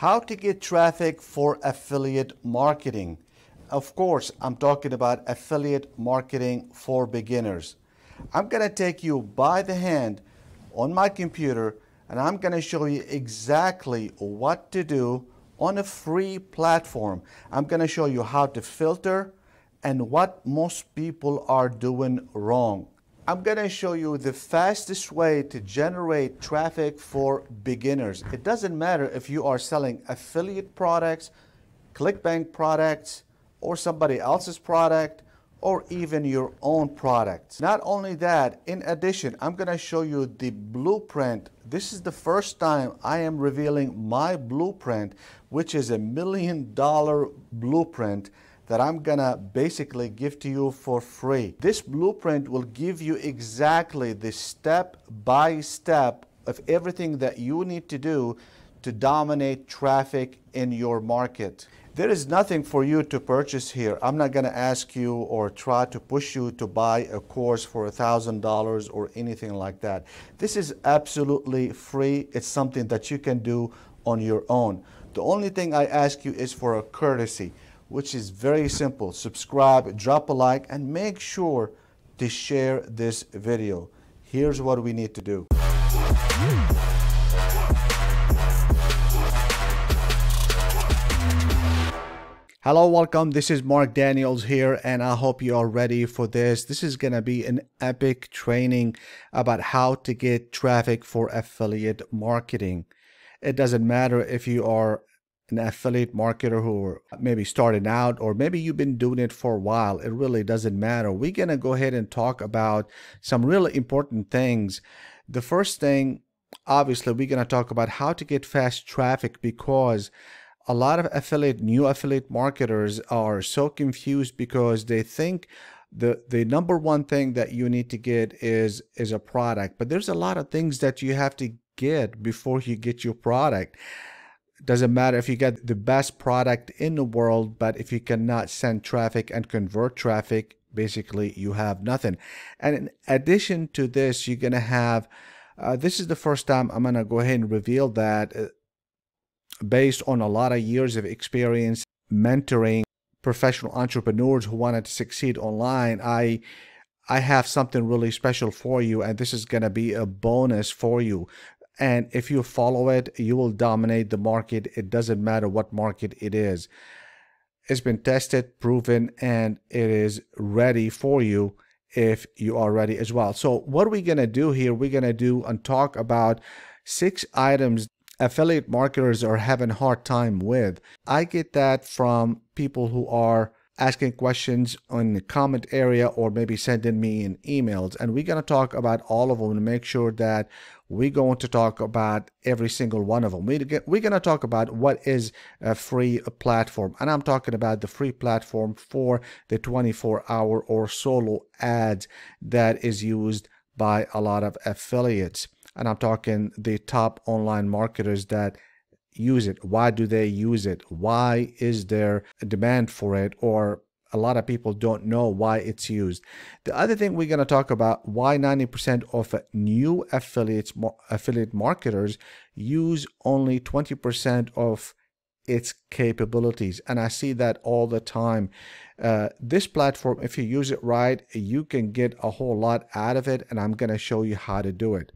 How to get traffic for affiliate marketing. Of course, I'm talking about affiliate marketing for beginners. I'm going to take you by the hand on my computer and I'm going to show you exactly what to do on a free platform. I'm going to show you how to filter and what most people are doing wrong. I'm going to show you the fastest way to generate traffic for beginners. It doesn't matter if you are selling affiliate products, ClickBank products, or somebody else's product, or even your own products. Not only that, in addition, I'm going to show you the blueprint. This is the first time I am revealing my blueprint, which is $1 million blueprint that I'm gonna basically give to you for free. This blueprint will give you exactly the step-by-step of everything that you need to do to dominate traffic in your market. There is nothing for you to purchase here. I'm not gonna ask you or try to push you to buy a course for $1,000 or anything like that. This is absolutely free. It's something that you can do on your own. The only thing I ask you is for a courtesy, which is very simple. Subscribe, drop a like, and make sure to share this video. Here's what we need to do. Hello, welcome. This is Mark Daniels here, and I hope you are ready for this. This is going to be an epic training about how to get traffic for affiliate marketing. It doesn't matter if you are an affiliate marketer who maybe starting out, or maybe you've been doing it for a while. It really doesn't matter. We're going to go ahead and talk about some really important things. The first thing, obviously, we're going to talk about how to get fast traffic, because a lot of new affiliate marketers are so confused because they think the number one thing that you need to get is a product. But there's a lot of things that you have to get before you get your product. Doesn't matter if you get the best product in the world, but if you cannot send traffic and convert traffic, basically you have nothing. And in addition to this, you're going to have, this is the first time I'm going to go ahead and reveal that based on a lot of years of experience mentoring professional entrepreneurs who wanted to succeed online, I have something really special for you, and this is going to be a bonus for you. And if you follow it, you will dominate the market. It doesn't matter what market it is. It's been tested, proven, and it is ready for you if you are ready as well. So what are we going to do here? We're going to do and talk about 6 items affiliate marketers are having a hard time with. I get that from people who are asking questions on the comment area or maybe sending me in emails, and we're going to talk about all of them and make sure that we're going to talk about every single one of them. We're going to talk about what is a free platform, and I'm talking about the free platform for the 24-hour or solo ads that is used by a lot of affiliates, and I'm talking the top online marketers that use it. Why do they use it? Why is there a demand for it? Or a lot of people don't know why it's used. The other thing we're going to talk about, why 90% of new affiliate marketers use only 20% of its capabilities. And I see that all the time. This platform, if you use it right, you can get a whole lot out of it, and I'm going to show you how to do it.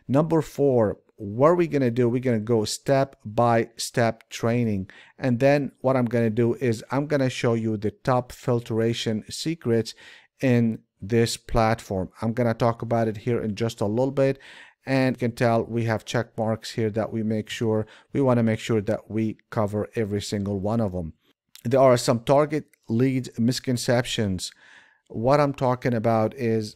Number 4, what are we going to do? We're going to go step-by-step training. And then what I'm going to do is I'm going to show you the top filtration secrets in this platform. I'm going to talk about it here in just a little bit. And you can tell we have check marks here that we want to make sure that we cover every single one of them. There are some target lead misconceptions. What I'm talking about is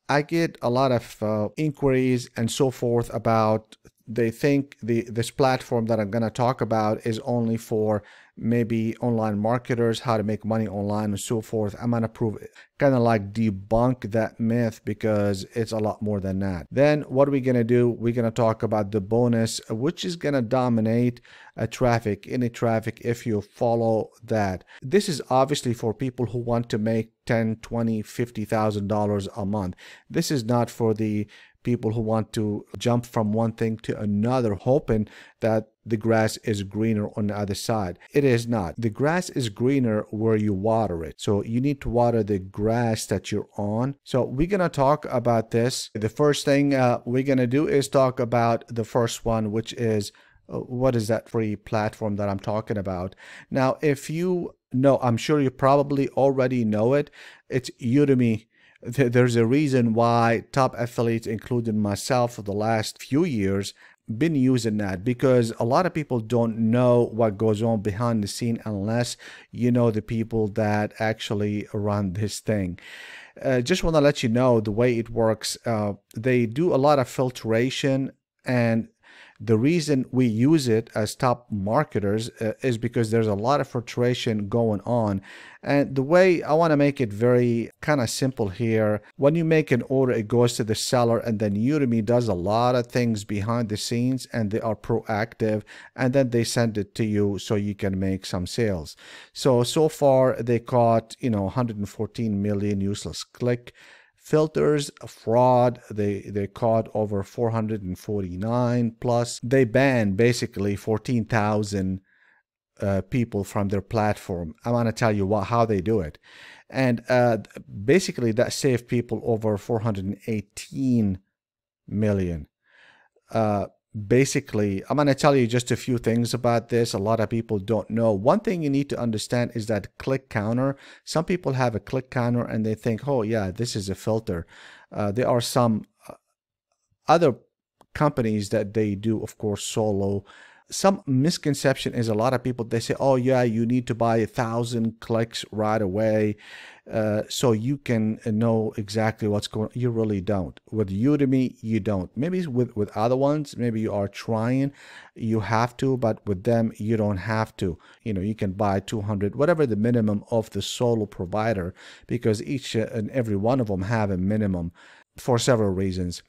I get a lot of inquiries and so forth about, they think this platform that I'm going to talk about is only for maybe online marketers, how to make money online and so forth. I'm going to prove it, kind of like debunk that myth, because it's a lot more than that. Then what are we going to do? We're going to talk about the bonus, which is going to dominate any traffic if you follow that. This is obviously for people who want to make $10, $20, $50,000 a month. This is not for the people who want to jump from one thing to another, hoping that the grass is greener on the other side. It is not. The grass is greener where you water it. So you need to water the grass that you're on. So we're going to talk about this. The first thing we're going to do is talk about the first one, which is what is that free platform that I'm talking about. Now, if you know, I'm sure you probably already know it. It's Udemy. There's a reason why top affiliates, including myself, for the last few years been using that, because a lot of people don't know what goes on behind the scene unless you know the people that actually run this thing. Just want to let you know the way it works. They do a lot of filtration, and the reason we use it as top marketers is because there's a lot of filtration going on. And the way I want to make it very kind of simple here, when you make an order, it goes to the seller, and then Udemy does a lot of things behind the scenes, and they are proactive, and then they send it to you so you can make some sales. So far they caught, 114 million useless click filters, fraud. They caught over 449 plus. They banned basically 14,000 people from their platform. I want to tell you how they do it. And basically that saved people over 418 million. Basically, I'm going to tell you just a few things about this. A lot of people don't know. One thing you need to understand is that click counter. Some people have a click counter and they think, oh yeah, this is a filter. There are some other companies that they do, of course, solo. Some misconception is a lot of people, they say, oh yeah, you need to buy 1,000 clicks right away so you can know exactly what's going on. You really don't. With Udemy, you don't. Maybe with other ones, maybe you are trying, you have to, but with them, you don't have to. You can buy 200, whatever the minimum of the solo provider, because each and every one of them have a minimum for several reasons.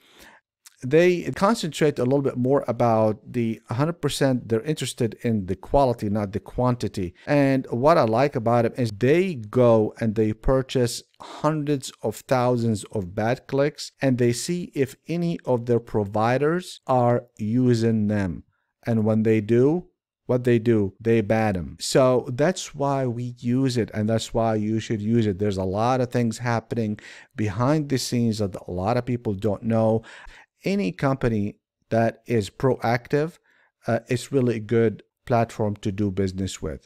They concentrate a little bit more about the 100%. They're interested in the quality, not the quantity. And what I like about it is they go and they purchase hundreds of thousands of bad clicks, and they see if any of their providers are using them. And when they do, what they do, they ban them. So that's why we use it, and that's why you should use it. There's a lot of things happening behind the scenes that a lot of people don't know. Any company that is proactive is really a good platform to do business with.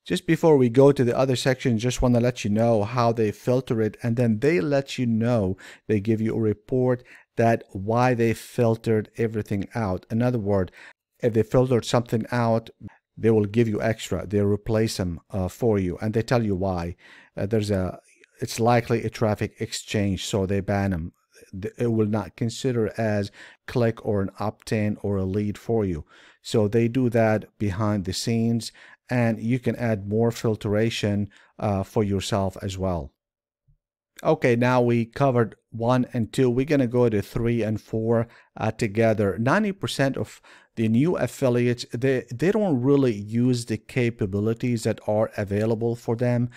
Just before we go to the other section, just want to let you know how they filter it, and then they let you know, they give you a report that why they filtered everything out. In other words, if they filtered something out, they will give you extra. They replace them for you, and they tell you why. It's likely a traffic exchange, so they ban them. It will not consider as click or an opt-in or a lead for you. So they do that behind the scenes, and you can add more filtration for yourself as well. Okay, now we covered 1 and 2. We're going to go to 3 and 4 together. 90% of the new affiliates, they don't really use the capabilities that are available for them.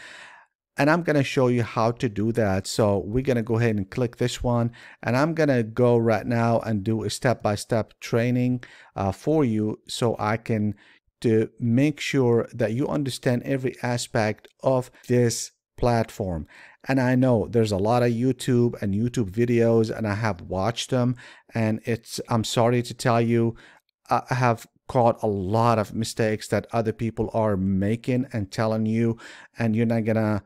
And I'm going to show you how to do that. So we're going to go ahead and click this one. And I'm going to go right now and do a step-by-step training for you, so I can to make sure that you understand every aspect of this platform. And I know there's a lot of YouTube videos, and I have watched them. And I'm sorry to tell you, I have caught a lot of mistakes that other people are making and telling you, and you're not gonna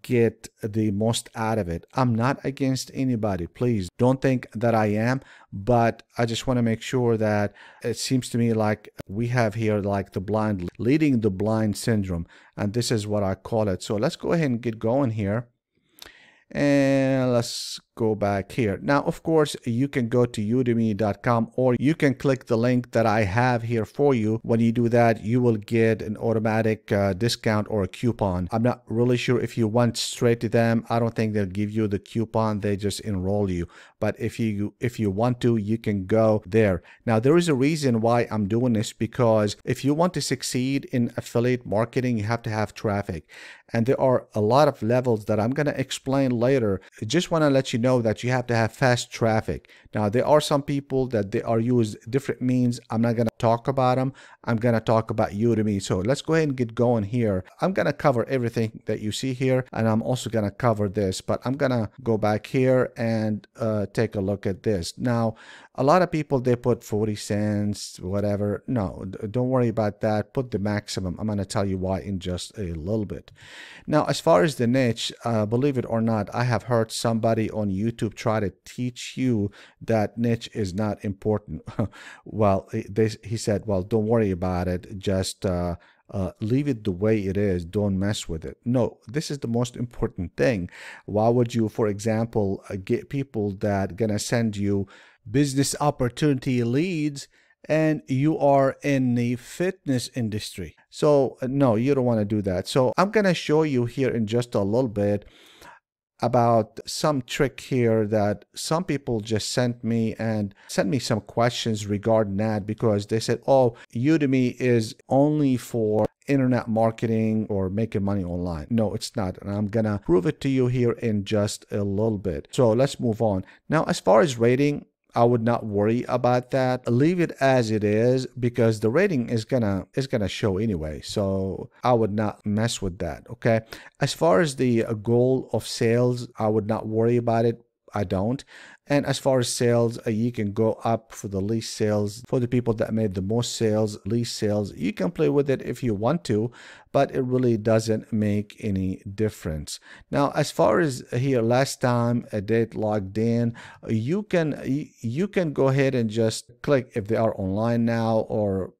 get the most out of it. I'm not against anybody. Please don't think that I am, but I just want to make sure that it seems to me like we have here like the blind leading the blind syndrome, and this is what I call it. So let's go ahead and get going here. And let's go back here. Now, of course, you can go to udemy.com, or you can click the link that I have here for you. When you do that, you will get an automatic discount or a coupon. I'm not really sure if you went straight to them. I don't think they'll give you the coupon. They just enroll you. But if you want to, you can go there. Now, there is a reason why I'm doing this, because if you want to succeed in affiliate marketing, you have to have traffic. And there are a lot of levels that I'm going to explain later. I just want to let you know that you have to have fast traffic. Now, there are some people that they are use different means. I'm not going to talk about them. I'm going to talk about Udemy. So let's go ahead and get going here. I'm going to cover everything that you see here, and I'm also going to cover this, but I'm going to go back here and take a look at this. Now, a lot of people, they put 40 cents, whatever. No, don't worry about that. Put the maximum. I'm going to tell you why in just a little bit. Now, as far as the niche, believe it or not, I have heard somebody on YouTube try to teach you that niche is not important. Well, he said, well, don't worry about it. Just leave it the way it is. Don't mess with it. No, this is the most important thing. Why would you, for example, get people that gonna send you business opportunity leads and you are in the fitness industry? So no, you don't want to do that. So I'm gonna show you here in just a little bit about some trick here that some people just sent me some questions regarding that, because they said, oh, Udemy is only for internet marketing or making money online. No, it's not. And I'm gonna prove it to you here in just a little bit. So let's move on. Now, as far as rating, I would not worry about that. Leave it as it is, because the rating is gonna show anyway. So I would not mess with that. Okay. As far as the goal of sales, I would not worry about it. I don't. And as far as sales, you can go up for the least sales for the people that made the most sales, least sales. You can play with it if you want to, but it really doesn't make any difference. Now, as far as here, last time a date logged in, you can go ahead and just click if they are online now, or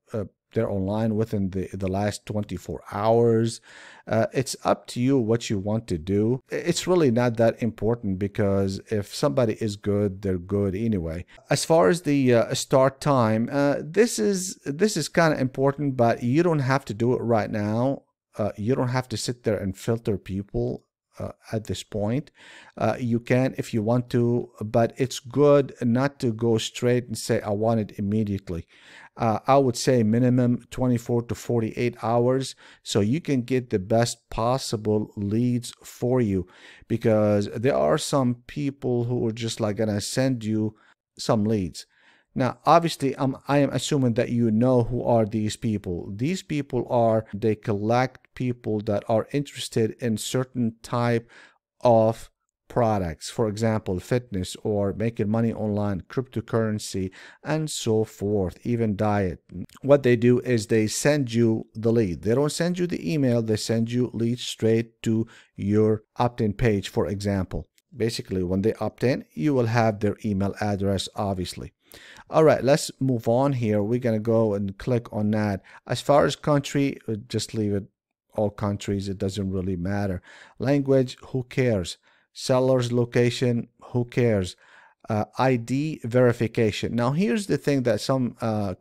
they're online within the last 24 hours. It's up to you what you want to do. It's really not that important, because if somebody is good, they're good anyway. As far as the start time, this is kind of important, but you don't have to do it right now. You don't have to sit there and filter people at this point. You can if you want to, but it's good not to go straight and say I want it immediately. I would say minimum 24 to 48 hours, so you can get the best possible leads for you, because there are some people who are just like gonna send you some leads. Now, obviously, I am assuming that you know who are these people. These people they collect people that are interested in certain type of products, for example, fitness or making money online, cryptocurrency, and so forth, even diet. What they do is they send you the lead. They don't send you the email, they send you leads straight to your opt-in page, for example. Basically, when they opt in, you will have their email address, obviously. All right, let's move on here. We're going to go and click on that. As far as country, just leave it all countries. It doesn't really matter. Language, who cares? Seller's location, who cares? ID verification. Now, here's the thing that some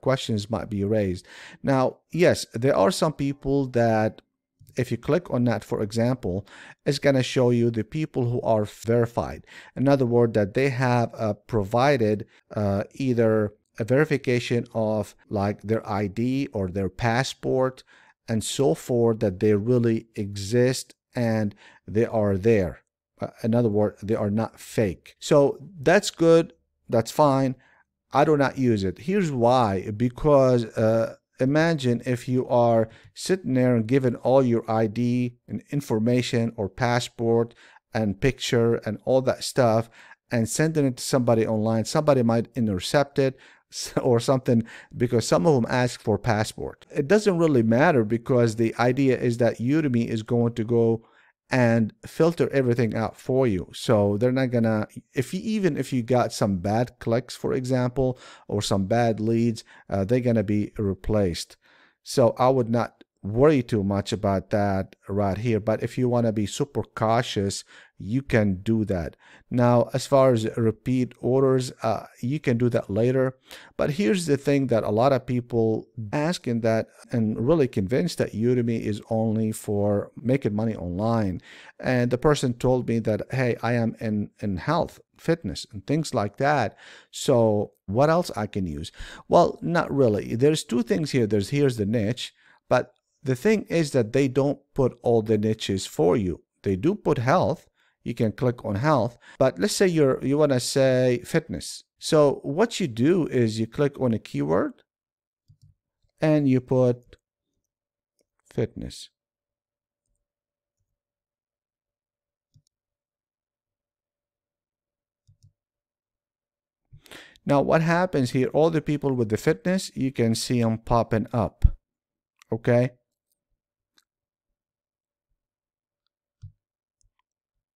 questions might be raised. Now, yes, there are some people that if you click on that, for example, it's going to show you the people who are verified. In other words, that they have provided either a verification of like their ID or their passport and so forth, that they really exist and they are there. In other words, they are not fake. So that's good. That's fine. I do not use it. Here's why. Because imagine if you are sitting there and giving all your ID and information or passport and picture and all that stuff and sending it to somebody online. Somebody might intercept it or something, because some of them ask for passport. It doesn't really matter, because the idea is that Udemy is going to go and filter everything out for you. So they're not gonna, even if you got some bad clicks, for example, or some bad leads, they're gonna be replaced. So I would not worry too much about that right here. But if you want to be super cautious, you can do that. Now, as far as repeat orders, you can do that later. But here's the thing that a lot of people asking that and really convinced that Udemy is only for making money online. And the person told me that, hey, I am in health, fitness, and things like that. So what else I can use? Well, not really. There's two things here. Here's the niche, but the thing is that they don't put all the niches for you. They do put health. you can click on health. But let's say you want to say fitness. So what you do is you click on a keyword and you put fitness. Now what happens here, all the people with the fitness, you can see them popping up. Okay.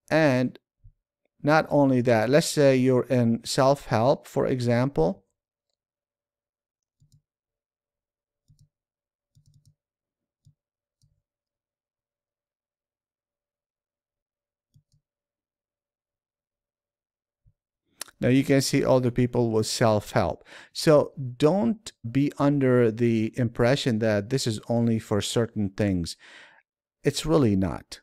And not only that, let's say you're in self-help, for example. Now you can see all the people with self-help. So don't be under the impression that this is only for certain things. It's really not.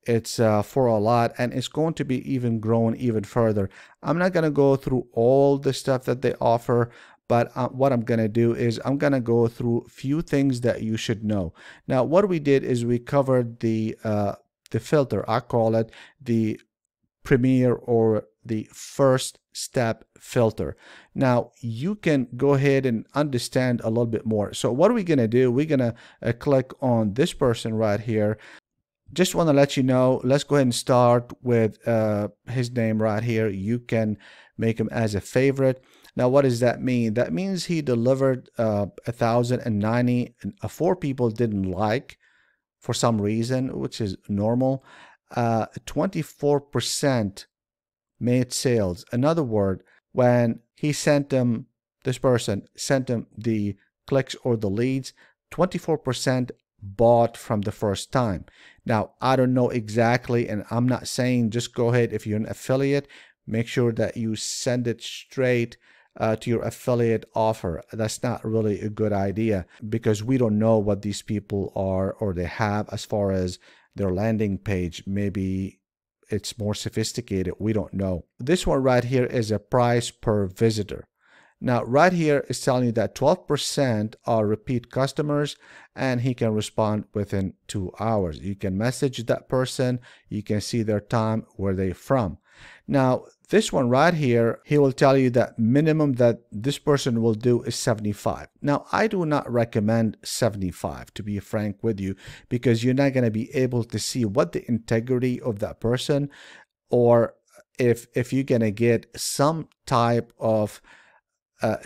It's for a lot, and it's going to be even grown even further. I'm not going to go through all the stuff that they offer, but what I'm going to do is I'm going to go through a few things that you should know. Now, what we did is we covered the filter. I call it the premier or the first step filter. Now you can go ahead and understand a little bit more. So what are we going to do? We're going to click on this person right here. Just want to let you know, let's go ahead and start with his name right here. You can make him as a favorite. Now what does that mean? That means he delivered 1,090 and 4 people didn't like for some reason, which is normal. 24% made sales. In other words, when he sent them, this person sent them the clicks or the leads, 24% bought from the first time. Now, I don't know exactly, and I'm not saying just go ahead, if you're an affiliate, make sure that you send it straight to your affiliate offer. That's not really a good idea because we don't know what these people are or they have as far as their landing page. Maybe it's more sophisticated. We don't know. This one right here is a price per visitor. Now, right here is telling you that 12% are repeat customers and he can respond within 2 hours. You can message that person. You can see their time, where they're from. Now, this one right here, he will tell you that minimum that this person will do is 75. Now, I do not recommend 75, to be frank with you, because you're not going to be able to see what the integrity of that person, or if you're going to get some type of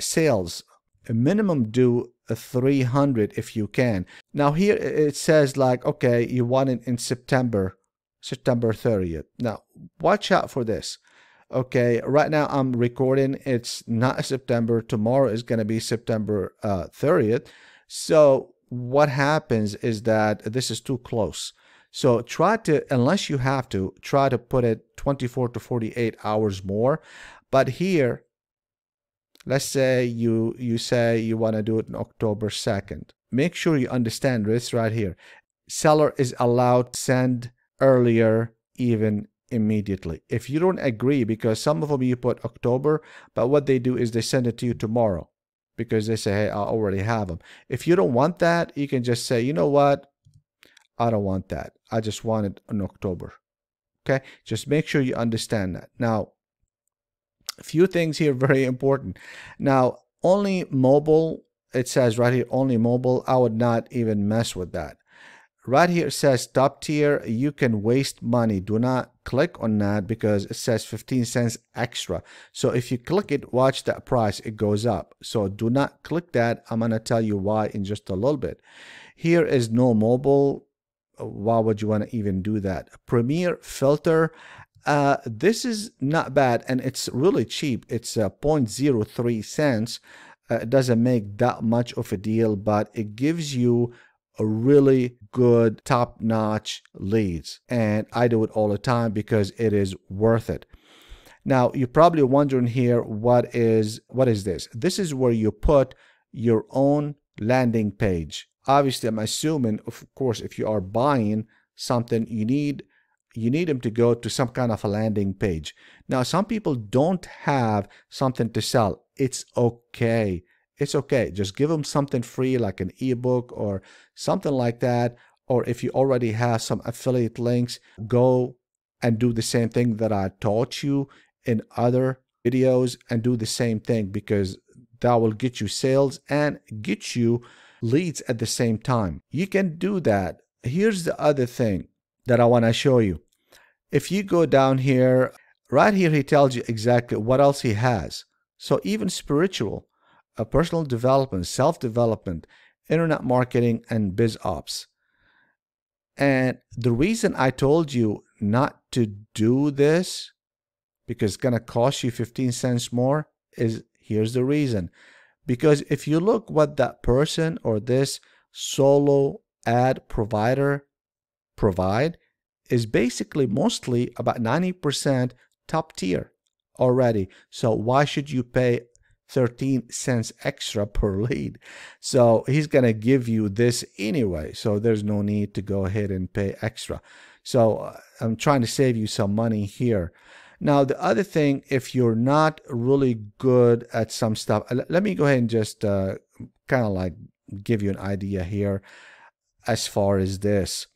sales. A minimum do 300 if you can. Now here it says like, okay, you want it in September 30th. Now watch out for this. Okay, right now I'm recording, it's not September. Tomorrow is going to be September 30th. So what happens is that this is too close. So try to, unless you have to, try to put it 24 to 48 hours more. But here, let's say you say you want to do it on October 2nd. Make sure you understand this right here. Seller is allowed to send earlier, even immediately. If you don't agree, because some of them you put October, but what they do is they send it to you tomorrow because they say, hey, I already have them. If you don't want that, you can just say, you know what? I don't want that. I just want it in October. Okay? Just make sure you understand that. Now, a few things here very important. Now, only mobile, it says right here, only mobile. I would not even mess with that. Right here it says top tier. You can waste money. Do not click on that because it says 15 cents extra. So if you click it, watch that price, it goes up. So do not click that. I'm going to tell you why in just a little bit. Here is no mobile. Why would you want to even do that? Premier filter. This is not bad, and it's really cheap. It's 0.03 cents. It doesn't make that much of a deal, but it gives you a really good top-notch leads, and I do it all the time because it is worth it. Now you're probably wondering here, what is this? This is where you put your own landing page. Obviously, I'm assuming, of course, if you are buying something, you need them to go to some kind of a landing page. Now, some people don't have something to sell. It's okay. It's okay. Just give them something free, like an ebook or something like that. Or if you already have some affiliate links, go and do the same thing that I taught you in other videos, and do the same thing, because that will get you sales and get you leads at the same time. You can do that. Here's the other thing that I want to show you. If you go down here, right here, he tells you exactly what else he has. So even spiritual, personal development, self-development, internet marketing, and biz ops. And the reason I told you not to do this, because it's going to cost you 15 cents more, is here's the reason. Because if you look what that person or this solo ad provider provide, is basically mostly about 90% top tier already. So why should you pay 13 cents extra per lead? So he's going to give you this anyway. So there's no need to go ahead and pay extra. So I'm trying to save you some money here. Now, the other thing, if you're not really good at some stuff, let me go ahead and just kind of like give you an idea here as far as this.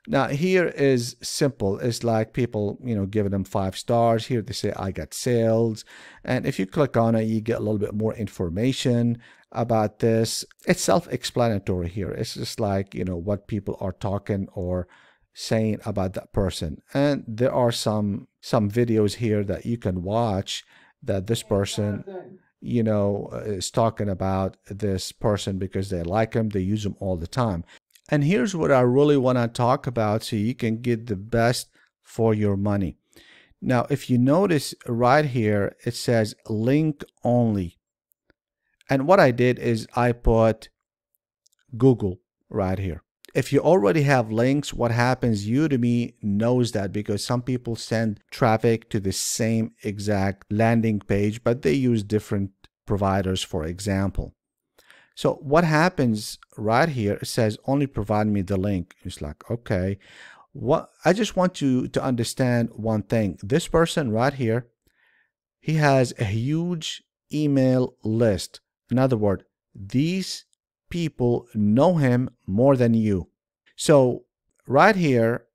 Now, here is simple. It's like people, giving them 5 stars. Here they say, I got sales. And if you click on it, you get a little bit more information about this. It's self-explanatory here. It's just like, what people are talking or saying about that person. And there are some videos here that you can watch that this person, is talking about this person because they like him. They use him all the time. And here's what I really want to talk about so you can get the best for your money. Now, if you notice right here, it says link only. And what I did is I put Google right here. If you already have links, what happens, Udemy knows that, because some people send traffic to the same exact landing page, but they use different providers, for example. So what happens right here, it says only provide me the link. It's like, okay, I just want you to understand one thing. This person right here, he has a huge email list. In other words, these people know him more than you. So right here,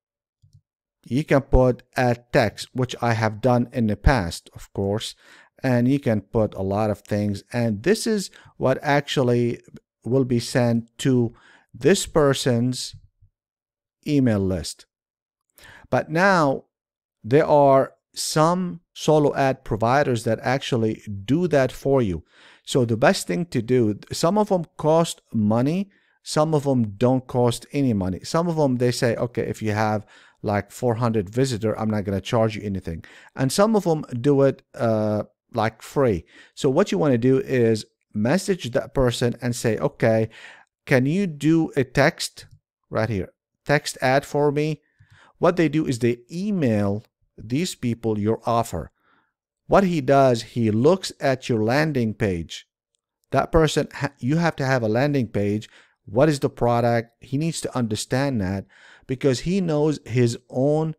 you can put a text, which I have done in the past, of course. And you can put a lot of things, and this is what actually will be sent to this person's email list. But now there are some solo ad providers that actually do that for you. So the best thing to do, some of them cost money, some of them don't cost any money. Some of them, they say, okay, if you have like 400 visitors, I'm not going to charge you anything. And some of them do it like free. So what you want to do is message that person and say, okay, can you do a text right here, text ad for me? What they do is they email these people your offer. What he does, he looks at your landing page. That person, you have to have a landing page. What is the product? He needs to understand that, because he knows his own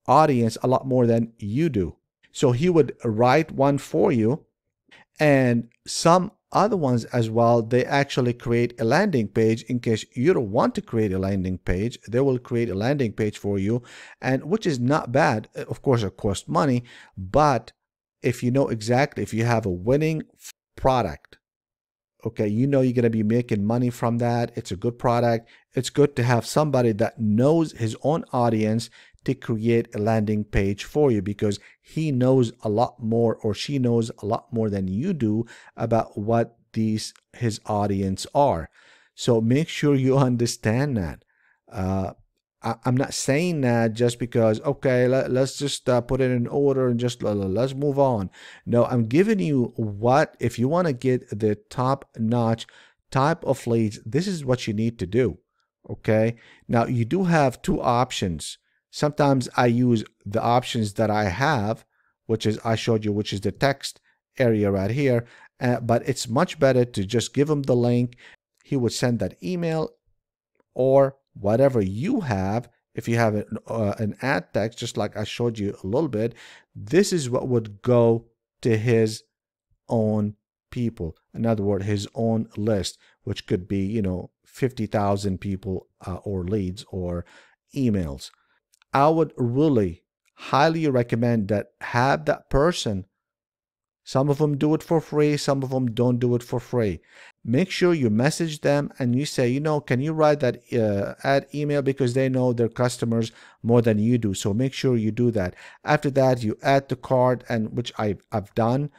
audience a lot more than you do. So he would write one for you, and some other ones as well, they actually create a landing page. In case you don't want to create a landing page, they will create a landing page for you, and which is not bad. Of course, it costs money, but if you know exactly, if you have a winning product, okay, you're going to be making money from that. It's a good product. It's good to have somebody that knows his own audience to create a landing page for you, because he knows a lot more, or she knows a lot more than you do about what his audience are. So make sure you understand that. I'm not saying that just because, okay, let's just put it in order and just let's move on. No, I'm giving you what, if you want to get the top-notch type of leads, this is what you need to do. Okay. Now you do have 2 options. Sometimes I use the options that I have, which is I showed you, which is the text area right here. But it's much better to just give him the link. He would send that email, or whatever you have. If you have an ad text, just like I showed you a little bit, this is what would go to his own people. In other words, his own list, which could be, 50,000 people or leads or emails. I would really highly recommend that have that person. Some of them do it for free, some of them don't do it for free. Make sure you message them and you say, can you write that ad email, because they know their customers more than you do. So make sure you do that. After that, you add the cart, and which I've done.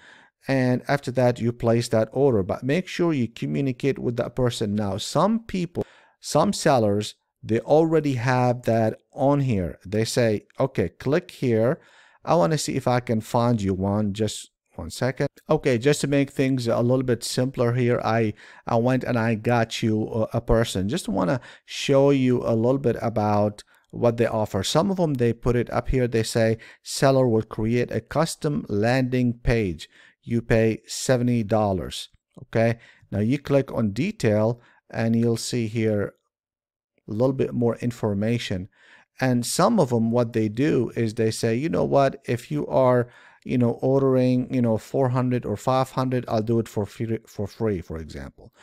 And after that, you place that order. But make sure you communicate with that person. Now, some people, some sellers, they already have that on here. They say, okay, click here. I want to see if I can find you one. Just 1 second. Okay, just to make things a little bit simpler here, I went and I got you a person. Just want to show you a little bit about what they offer. Some of them, they put it up here. They say seller will create a custom landing page. You pay $70. Okay, now you click on detail and you'll see here a little bit more information. And some of them, what they do is they say, you know what, if you are ordering 400 or 500, I'll do it for free, for example.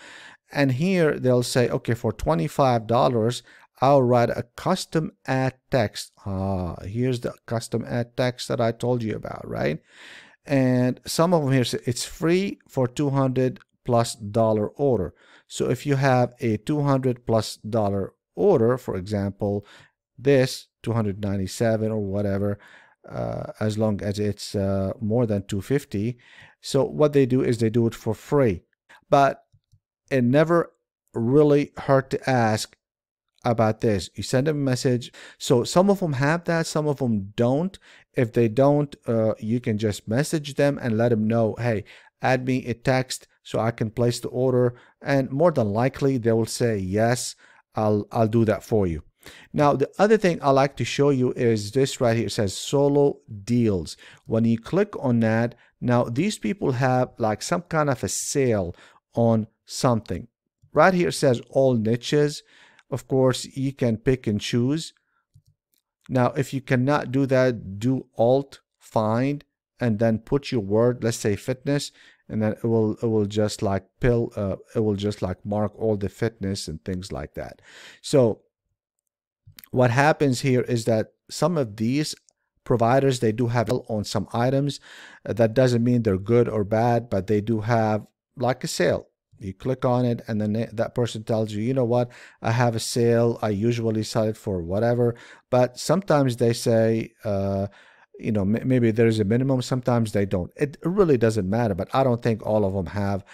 And here they'll say, okay, for $25 I'll write a custom ad text. Here's the custom ad text that I told you about, right? And some of them here say it's free for $200+ order. So if you have a $200+ order, for example, this 297 or whatever, as long as it's more than 250. So what they do is they do it for free. But it never really hurt to ask about this. You send them a message. So some of them have that, some of them don't. If they don't, you can just message them and let them know, hey, add me a text so I can place the order. And more than likely they will say, yes, I'll do that for you. Now, the other thing I like to show you is this right here. It says solo deals. When you click on that, now these people have like some kind of a sale on something. Right here it says all niches. Of course, you can pick and choose. Now, if you cannot do that, do Alt find and then put your word, let's say fitness, and then it will just like it will just like mark all the fitness and things like that. So what happens here is that some of these providers, they do have on some items. That doesn't mean they're good or bad, but they do have like a sale. You click on it and then that person tells you, you know what, I have a sale. I usually sell it for whatever. But sometimes they say, maybe there's a minimum. Sometimes they don't. It really doesn't matter, but I don't think all of them have.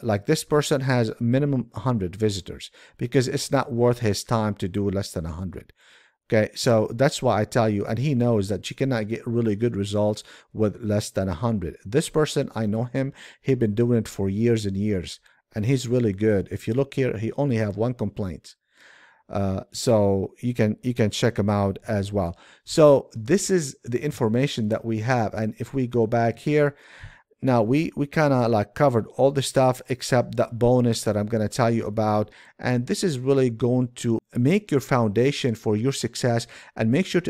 Like this person has minimum 100 visitors because it's not worth his time to do less than 100. Okay, so that's why I tell you, and he knows that you cannot get really good results with less than 100. This person, I know him. He's been doing it for years and years, and he's really good. If you look here, he only have 1 complaint. So you can check them out as well. So this is the information that we have. And if we go back here, now we kind of like covered all the stuff except that bonus that I'm going to tell you about. And this is really going to make your foundation for your success. And make sure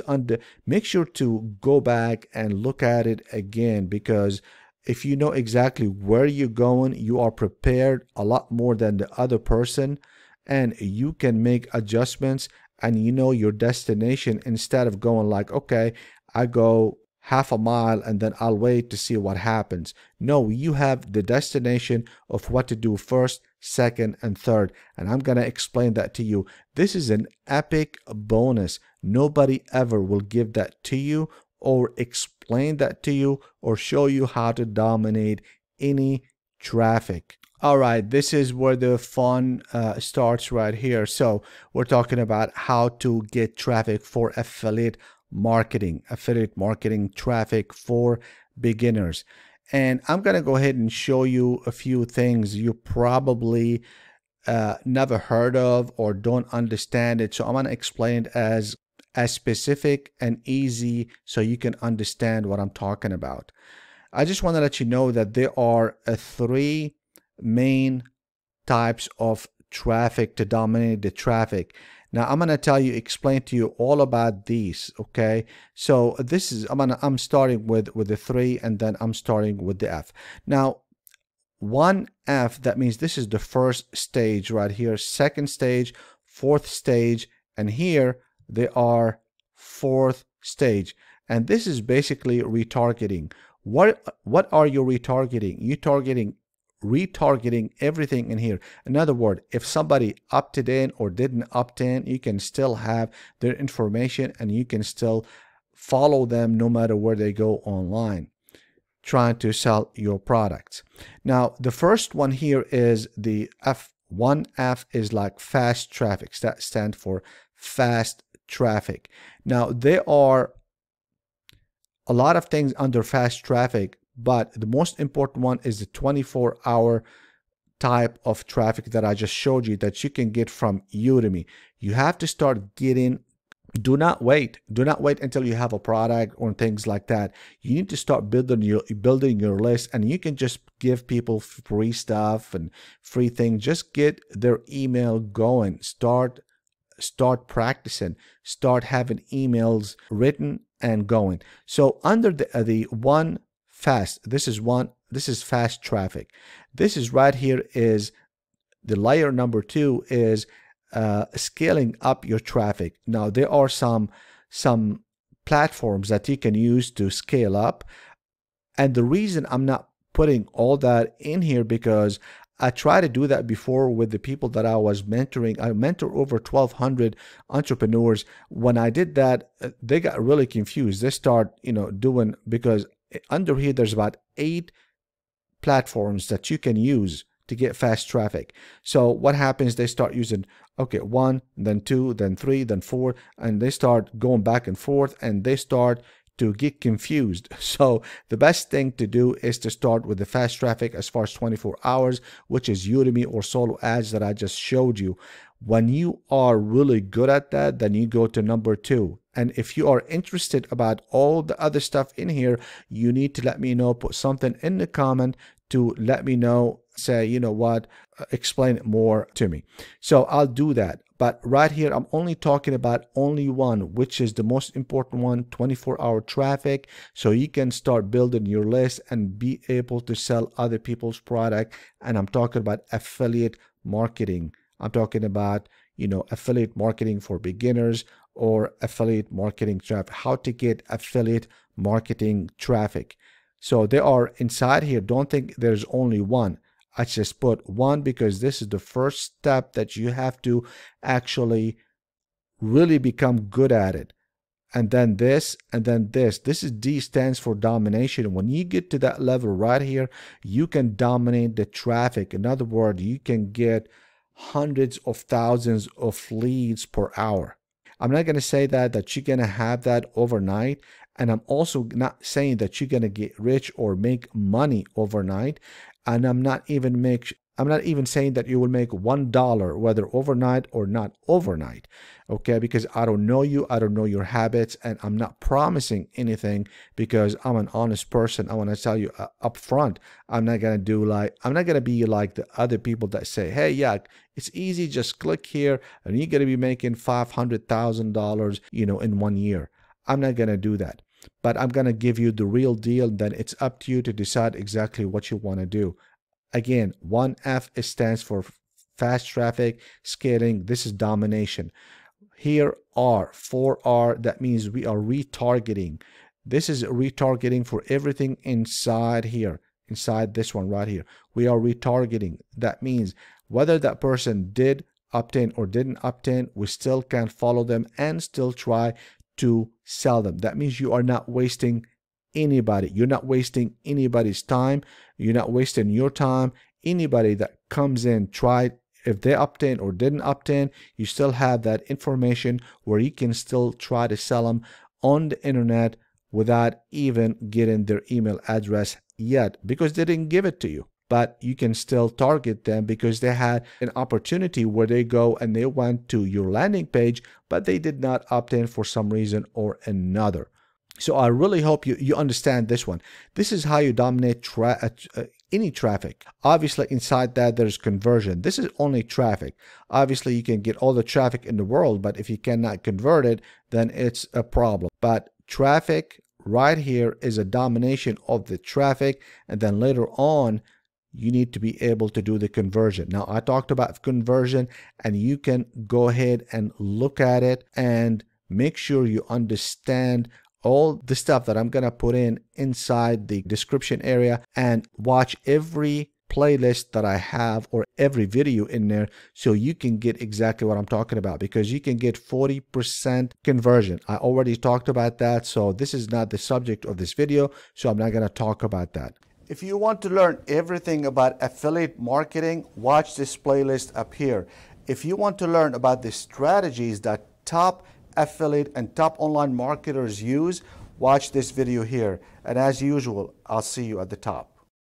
to go back and look at it again, because if you know exactly where you're going, you are prepared a lot more than the other person. And you can make adjustments and you know your destination, instead of going like, okay, I go half a mile and then I'll wait to see what happens. No, you have the destination of what to do first, second, and third. And I'm going to explain that to you. This is an epic bonus. Nobody ever will give that to you or explain that to you or show you how to dominate any traffic. All right, this is where the fun starts right here. So we're talking about how to get traffic for affiliate marketing traffic for beginners. And I'm going to go ahead and show you a few things you probably never heard of or don't understand it. So I'm going to explain it as specific and easy so you can understand what I'm talking about. I just want to let you know that there are 3 main types of traffic to dominate the traffic. Now I'm going to explain to you all about these. Okay, so this is I'm starting with the 3 and then I'm starting with the F. Now 1F, that means this is the first stage right here, second stage, fourth stage, and here they are fourth stage. And this is basically retargeting. What are you retargeting? You're retargeting everything in here. In other words, if somebody opted in or didn't opt in, you can still have their information and you can still follow them no matter where they go online trying to sell your products. Now, the first one here is the F1F is like fast traffic. That stands for fast traffic. Now, there are a lot of things under fast traffic, but the most important one is the 24-hour type of traffic that I just showed you that you can get from Udemy. You have to start getting. Do not wait until you have a product or things like that. You need to start building your list, and you can just give people free stuff and free things. Just get their email going. Start practicing. Start having emails written and going. So under the one fast, this is fast traffic. This is right here is the layer number 2 is scaling up your traffic. Now there are some platforms that you can use to scale up, and the reason I'm not putting all that in here because I tried to do that before with the people that I was mentoring. I mentor over 1,200 entrepreneurs. When I did that, they got really confused. They start doing, because under here there's about 8 platforms that you can use to get fast traffic. So what happens, they start using 1, then 2, then 3, then 4, and they start going back and forth, and they start to get confused. So the best thing to do is to start with the fast traffic as far as 24 hours, which is Udemy or Solo Ads that I just showed you. When you are really good at that, then you go to number 2. And if you are interested about all the other stuff in here, you need to let me know. Put something in the comment to let me know. Say, you know what, explain it more to me. So I'll do that. But right here, I'm only talking about only one, which is the most important one, 24-hour traffic. So you can start building your list and be able to sell other people's product. And I'm talking about affiliate marketing. I'm talking about, affiliate marketing for beginners or affiliate marketing traffic, how to get affiliate marketing traffic. So they are inside here. Don't think there's only one. I just put one because this is the first step that you have to actually really become good at it. And then this, and then this. This is D stands for domination. When you get to that level right here, you can dominate the traffic. In other words, you can get hundreds of thousands of leads per hour. I'm not going to say that you're going to have that overnight. And I'm also not saying that you're going to get rich or make money overnight. And I'm not even saying that you will make $1, whether overnight or not overnight. Okay, because I don't know you, I don't know your habits, and I'm not promising anything because I'm an honest person. I want to tell you up front. I'm not gonna be like the other people that say, hey, yeah, it's easy, just click here and you're gonna be making $500,000, in 1 year. I'm not gonna do that. But I'm going to give you the real deal. Then it's up to you to decide exactly what you want to do. Again, 1F stands for fast traffic scaling. This is domination. Here R, 4R, that means we are retargeting. This is retargeting for everything inside here, inside this one right here. We are retargeting. That means whether that person did opt in or didn't opt in, we still can follow them and still try to sell them. That means you are not wasting anybody. You're not wasting anybody's time. You're not wasting your time. Anybody that comes in, try, if they opt in or didn't opt in, you still have that information where you can still try to sell them on the internet without even getting their email address yet, because they didn't give it to you. But you can still target them because they had an opportunity where they go and they went to your landing page, but they did not opt in for some reason or another. So I really hope you understand this one. This is how you dominate any traffic. Obviously, inside that, there's conversion. This is only traffic. Obviously, you can get all the traffic in the world, but if you cannot convert it, then it's a problem. But traffic right here is a domination of the traffic, and then later on, you need to be able to do the conversion. Now, I talked about conversion, and you can go ahead and look at it and make sure you understand all the stuff that I'm gonna put in inside the description area, and watch every playlist that I have or every video in there, so you can get exactly what I'm talking about, because you can get 40% conversion. I already talked about that, so this is not the subject of this video, so I'm not going to talk about that. If you want to learn everything about affiliate marketing, watch this playlist up here. If you want to learn about the strategies that top affiliate and top online marketers use, watch this video here. And as usual, I'll see you at the top.